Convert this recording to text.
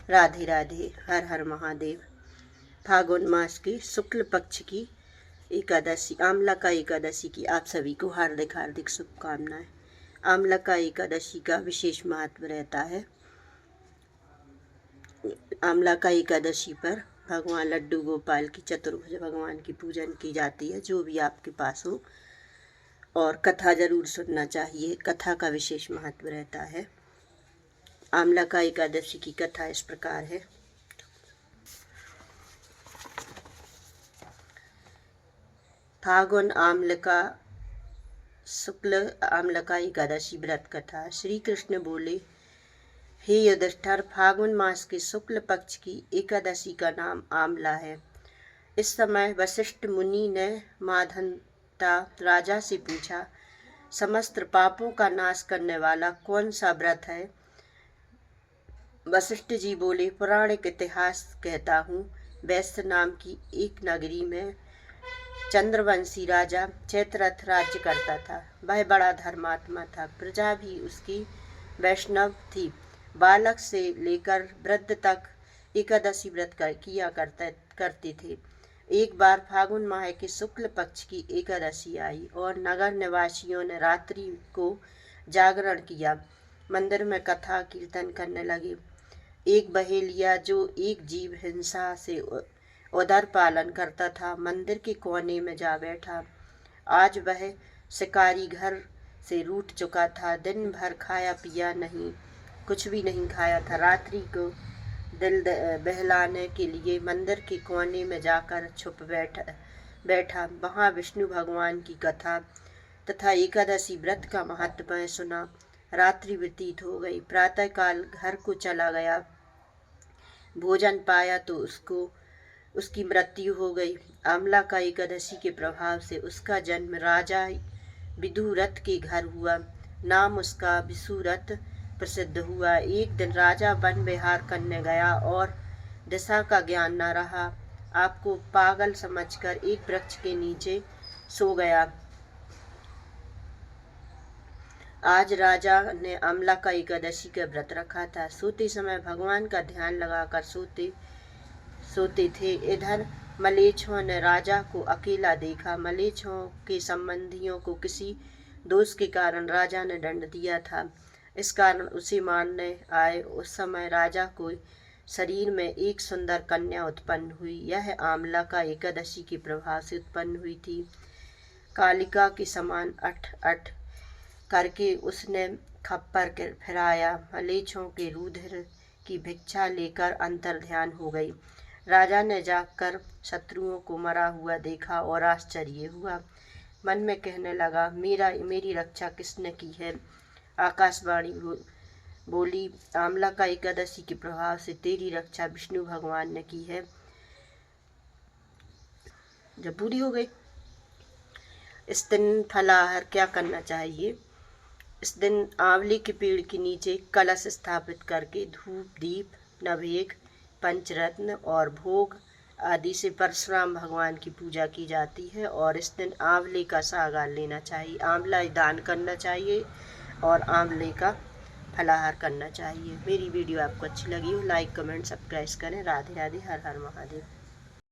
राधे राधे, हर हर महादेव। फागुन मास की शुक्ल पक्ष की एकादशी, आमला का एकादशी की आप सभी को हार्दिक हार्दिक शुभकामनाएं। आमला का एकादशी का विशेष महत्व रहता है। आमला का एकादशी पर भगवान लड्डू गोपाल की, चतुर्भुज भगवान की पूजन की जाती है, जो भी आपके पास हो। और कथा जरूर सुनना चाहिए, कथा का विशेष महत्व रहता है। आमला का एकादशी की कथा इस प्रकार है। फागुन आम्ल का शुक्ल आम्ल का एकादशी व्रत कथा। श्री कृष्ण बोले, हे युधिष्ठिर, फागुन मास के शुक्ल पक्ष की एकादशी का नाम आम्ला है। इस समय वशिष्ठ मुनि ने माधवता राजा से पूछा, समस्त पापों का नाश करने वाला कौन सा व्रत है? वशिष्ठ जी बोले, पौराणिक इतिहास कहता हूँ, वैश्य नाम की एक नगरी में चंद्रवंशी राजा चैत्ररथ राज्य करता था। वह बड़ा धर्मात्मा था, प्रजा भी उसकी वैष्णव थी। बालक से लेकर वृद्ध तक एकादशी व्रत किया करते थे। एक बार फागुन माह के शुक्ल पक्ष की एकादशी आई और नगर निवासियों ने रात्रि को जागरण किया, मंदिर में कथा कीर्तन करने लगे। एक बहेलिया, जो एक जीव हिंसा से उदर पालन करता था, मंदिर के कोने में जा बैठा। आज वह शिकारी घर से रूठ चुका था। दिन भर खाया पिया नहीं, कुछ भी नहीं खाया था। रात्रि को दिल बहलाने के लिए मंदिर के कोने में जाकर छुप बैठा। वहाँ विष्णु भगवान की कथा तथा एकादशी व्रत का महत्व सुना। रात्रि व्यतीत हो गई। प्रातःकाल घर को चला गया। भोजन पाया तो उसकी मृत्यु हो गई। आमला का एकादशी के प्रभाव से उसका जन्म राजा विदुरथ के घर हुआ। नाम उसका विसुरथ प्रसिद्ध हुआ। एक दिन राजा वन विहार करने गया और दिशा का ज्ञान न रहा। आपको पागल समझकर एक वृक्ष के नीचे सो गया। आज राजा ने आमला का एकादशी का व्रत रखा था। सोते समय भगवान का ध्यान लगाकर सोते थे। इधर मलेच्छों ने राजा को अकेला देखा। मलेच्छों के संबंधियों को किसी दोष के कारण राजा ने दंड दिया था, इस कारण उसे मारने आए। उस समय राजा को शरीर में एक सुंदर कन्या उत्पन्न हुई। यह आमला का एकादशी के प्रभाव से उत्पन्न हुई थी। कालिका के समान अठ अठ करके उसने खप्पर फिराया। मलेच्छों के रुधिर की भिक्षा लेकर अंतर ध्यान हो गई। राजा ने जाकर शत्रुओं को मरा हुआ देखा और आश्चर्य हुआ। मन में कहने लगा, मेरी रक्षा किसने की है? आकाशवाणी बोली, आमला का एकादशी के प्रभाव से तेरी रक्षा विष्णु भगवान ने की है। जब पूरी हो गई, इस दिन फलाहार क्या करना चाहिए? इस दिन आंवले के पेड़ के नीचे कलश स्थापित करके धूप, दीप, नवेद, पंचरत्न और भोग आदि से परशुराम भगवान की पूजा की जाती है। और इस दिन आंवले का सागार लेना चाहिए, आंवला दान करना चाहिए और आंवले का फलाहार करना चाहिए। मेरी वीडियो आपको अच्छी लगी हो, लाइक कमेंट सब्सक्राइब करें। राधे राधे, हर हर महादेव।